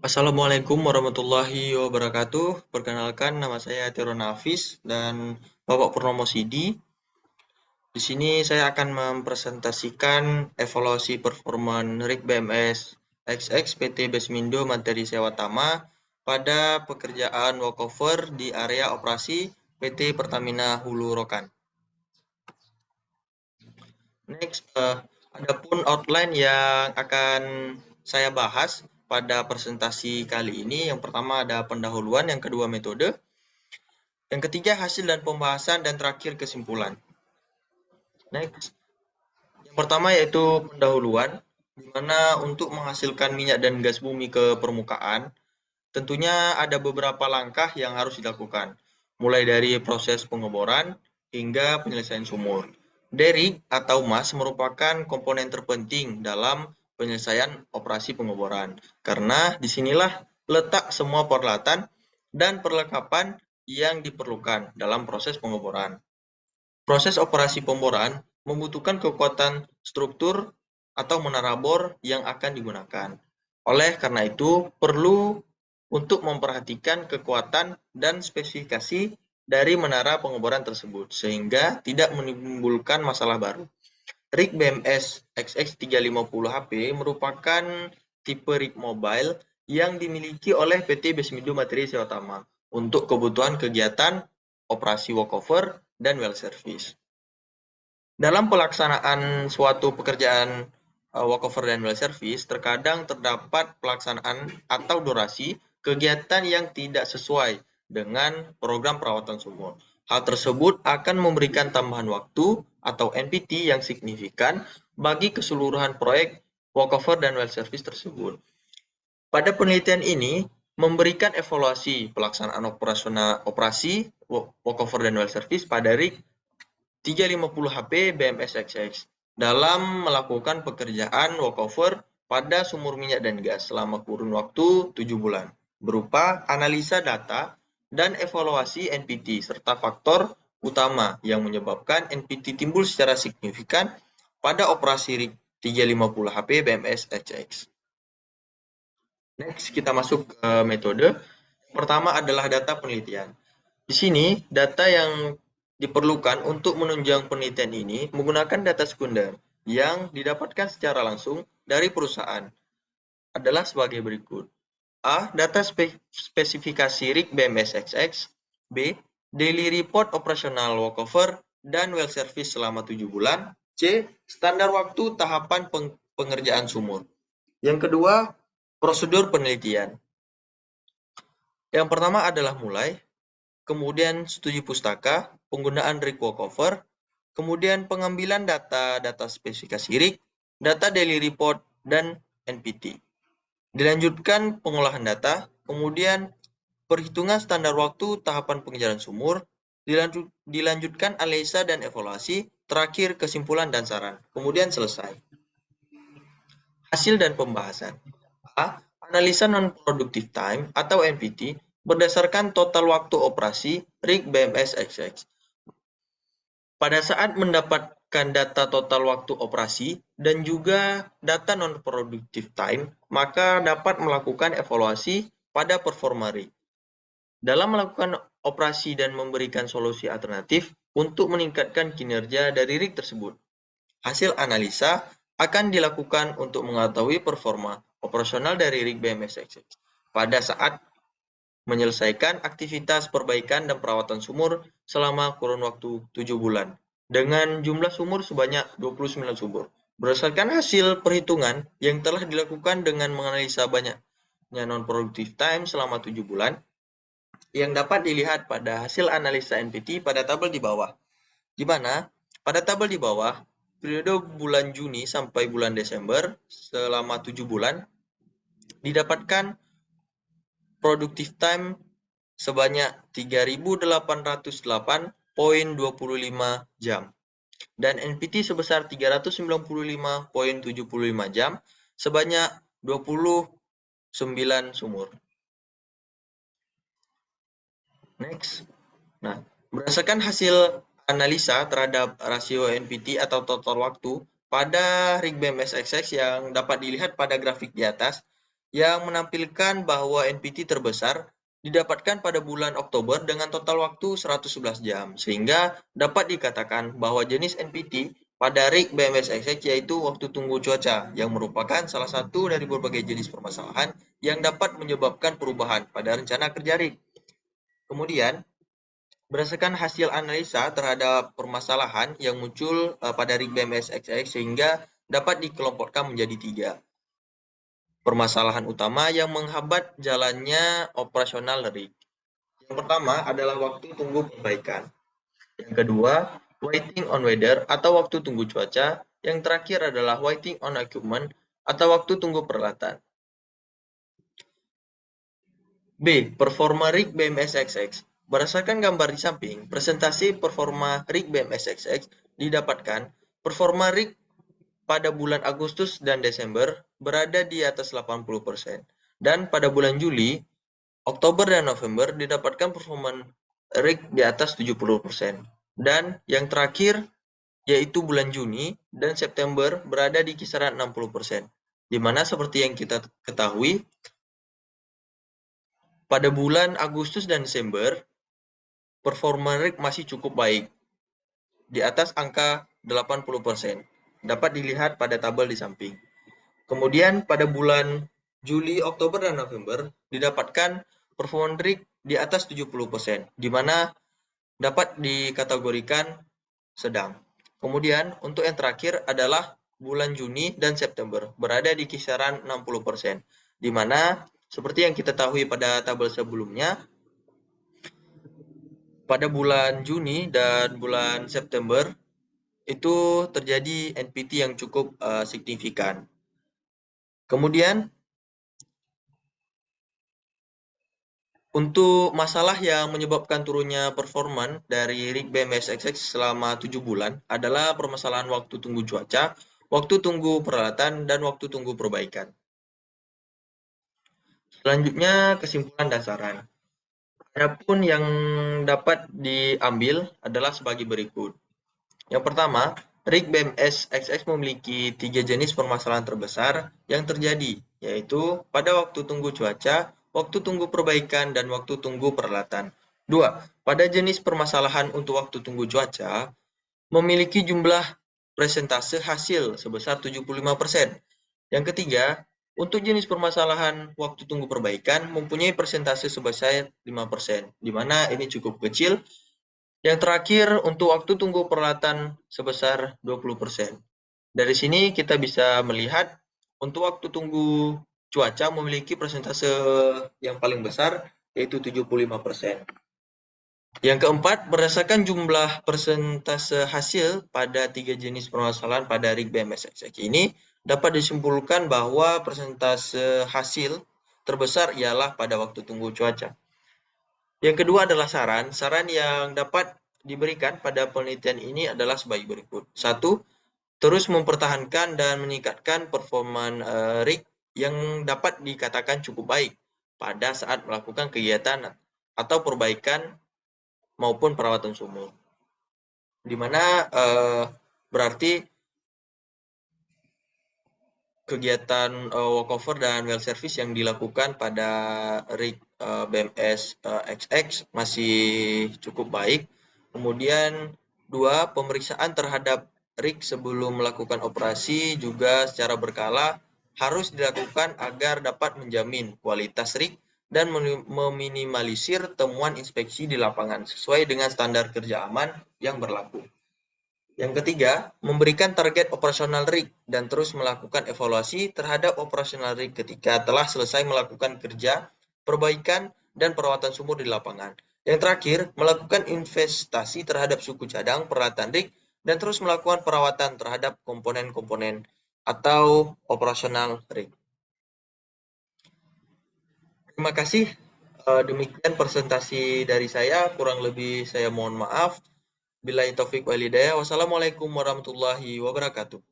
Assalamualaikum warahmatullahi wabarakatuh. Perkenalkan, nama saya Tirona Hafiz dan Bapak Purnomo Sidi. Di sini saya akan mempresentasikan evaluasi performa RIG BMS XX PT Besmindo Materi Sewa Tama pada pekerjaan walkover di area operasi PT Pertamina Hulu Rokan. Next, adapun outline yang akan saya bahas pada presentasi kali ini, yang pertama ada pendahuluan, yang kedua metode, yang ketiga hasil dan pembahasan, dan terakhir kesimpulan. Next, yang pertama yaitu pendahuluan, di mana untuk menghasilkan minyak dan gas bumi ke permukaan, tentunya ada beberapa langkah yang harus dilakukan, mulai dari proses pengeboran hingga penyelesaian sumur. Derrig atau mas merupakan komponen terpenting dalam penyelesaian operasi pengeboran, karena disinilah letak semua peralatan dan perlengkapan yang diperlukan dalam proses pengeboran. Proses operasi pemboran membutuhkan kekuatan struktur atau menara bor yang akan digunakan. Oleh karena itu, perlu untuk memperhatikan kekuatan dan spesifikasi dari menara pengeboran tersebut, sehingga tidak menimbulkan masalah baru. RIG BMS XX350HP merupakan tipe RIG mobile yang dimiliki oleh PT Besmindo Materi Sewa Tama untuk kebutuhan kegiatan operasi walkover dan well service. Dalam pelaksanaan suatu pekerjaan walkover dan well service, terkadang terdapat pelaksanaan atau durasi kegiatan yang tidak sesuai dengan program perawatan sumur. Hal tersebut akan memberikan tambahan waktu atau NPT yang signifikan bagi keseluruhan proyek walkover dan well service tersebut. Pada penelitian ini, memberikan evaluasi pelaksanaan operasi walkover dan well service pada RIG 350HP BMS-XX dalam melakukan pekerjaan walkover pada sumur minyak dan gas selama kurun waktu 7 bulan, berupa analisa data dan evaluasi NPT serta faktor utama yang menyebabkan NPT timbul secara signifikan pada operasi RIG 350HP BMS-XX. Next, kita masuk ke metode. Pertama adalah data penelitian. Di sini, data yang diperlukan untuk menunjang penelitian ini menggunakan data sekunder yang didapatkan secara langsung dari perusahaan adalah sebagai berikut. A. Data spesifikasi RIG BMS-XX. B. Daily report operasional walkover dan well service selama 7 bulan. C. Standar waktu tahapan pengerjaan sumur. Yang kedua, prosedur penelitian. Yang pertama adalah mulai, kemudian studi pustaka, penggunaan RIG walkover, kemudian pengambilan data spesifikasi RIG, data daily report, dan NPT. Dilanjutkan pengolahan data, kemudian perhitungan standar waktu tahapan pengejaran sumur, dilanjutkan analisa dan evaluasi, terakhir kesimpulan dan saran, kemudian selesai. Hasil dan pembahasan. A. Analisa non-productive time atau NPT berdasarkan total waktu operasi RIG BMS-XX. Pada saat mendapatkan data total waktu operasi dan juga data non-productive time, maka dapat melakukan evaluasi pada performa RIG. Dalam melakukan operasi dan memberikan solusi alternatif untuk meningkatkan kinerja dari RIG tersebut. Hasil analisa akan dilakukan untuk mengetahui performa operasional dari RIG BMS-XX pada saat menyelesaikan aktivitas perbaikan dan perawatan sumur selama kurun waktu 7 bulan dengan jumlah sumur sebanyak 29 sumur. Berdasarkan hasil perhitungan yang telah dilakukan dengan menganalisa banyaknya non-productive time selama 7 bulan yang dapat dilihat pada hasil analisa NPT pada tabel di bawah. Di mana pada tabel di bawah, periode bulan Juni sampai bulan Desember selama 7 bulan didapatkan productive time sebanyak 3.808,25 jam dan NPT sebesar 395,75 jam sebanyak 29 sumur. Next. Nah, berdasarkan hasil analisa terhadap rasio NPT atau total waktu pada RIG BMS-XX yang dapat dilihat pada grafik di atas, yang menampilkan bahwa NPT terbesar didapatkan pada bulan Oktober dengan total waktu 111 jam, sehingga dapat dikatakan bahwa jenis NPT pada rig BMS-XX yaitu waktu tunggu cuaca, yang merupakan salah satu dari berbagai jenis permasalahan yang dapat menyebabkan perubahan pada rencana kerja rig. Kemudian, berdasarkan hasil analisa terhadap permasalahan yang muncul pada rig BMS-XX sehingga dapat dikelompokkan menjadi 3. Permasalahan utama yang menghambat jalannya operasional rig. Yang pertama adalah waktu tunggu perbaikan. Yang kedua, waiting on weather atau waktu tunggu cuaca. Yang terakhir adalah waiting on equipment atau waktu tunggu peralatan. B. Performa rig BMS-XX. Berdasarkan gambar di samping, presentasi performa rig BMS-XX didapatkan. Performa rig pada bulan Agustus dan Desember berada di atas 80%. Dan pada bulan Juli, Oktober dan November didapatkan performa rig di atas 70%. Dan yang terakhir yaitu bulan Juni dan September berada di kisaran 60%. Di mana seperti yang kita ketahui, pada bulan Agustus dan Desember, performa rig masih cukup baik, di atas angka 80%. Dapat dilihat pada tabel di samping. Kemudian pada bulan Juli, Oktober, dan November didapatkan performa rig di atas 70%, di mana dapat dikategorikan sedang. Kemudian untuk yang terakhir adalah bulan Juni dan September, berada di kisaran 60%, di mana seperti yang kita tahu pada tabel sebelumnya, pada bulan Juni dan bulan September itu terjadi NPT yang cukup signifikan. Kemudian untuk masalah yang menyebabkan turunnya performa dari rig BMS-XX selama 7 bulan adalah permasalahan waktu tunggu cuaca, waktu tunggu peralatan, dan waktu tunggu perbaikan. Selanjutnya kesimpulan dan saran. Adapun yang dapat diambil adalah sebagai berikut. Yang pertama, rig BMS-XX memiliki 3 jenis permasalahan terbesar yang terjadi, yaitu pada waktu tunggu cuaca, waktu tunggu perbaikan, dan waktu tunggu peralatan. 2. Pada jenis permasalahan untuk waktu tunggu cuaca, memiliki jumlah persentase hasil sebesar 75%. Yang ketiga, untuk jenis permasalahan waktu tunggu perbaikan mempunyai persentase sebesar 5%, di mana ini cukup kecil. Yang terakhir, untuk waktu tunggu peralatan sebesar 20%. Dari sini kita bisa melihat untuk waktu tunggu cuaca memiliki persentase yang paling besar, yaitu 75%. Yang keempat, berdasarkan jumlah persentase hasil pada 3 jenis permasalahan pada rig BMS-XX ini, dapat disimpulkan bahwa persentase hasil terbesar ialah pada waktu tunggu cuaca. Yang kedua adalah saran. Saran yang dapat diberikan pada penelitian ini adalah sebagai berikut. 1. Terus mempertahankan dan meningkatkan performa rig yang dapat dikatakan cukup baik pada saat melakukan kegiatan atau perbaikan maupun perawatan sumur. Di mana berarti kegiatan workover dan well service yang dilakukan pada rig BMS-XX masih cukup baik. Kemudian 2, pemeriksaan terhadap rig sebelum melakukan operasi juga secara berkala harus dilakukan agar dapat menjamin kualitas rig dan meminimalisir temuan inspeksi di lapangan sesuai dengan standar kerja aman yang berlaku. Yang ketiga, memberikan target operasional rig dan terus melakukan evaluasi terhadap operasional rig ketika telah selesai melakukan kerja, perbaikan, dan perawatan sumur di lapangan. Yang terakhir, melakukan investasi terhadap suku cadang, peralatan rig, dan terus melakukan perawatan terhadap komponen-komponen atau operasional rig. Terima kasih. Demikian presentasi dari saya. Kurang lebih saya mohon maaf. Billahi taufik wal hidayah. Wassalamualaikum warahmatullahi wabarakatuh.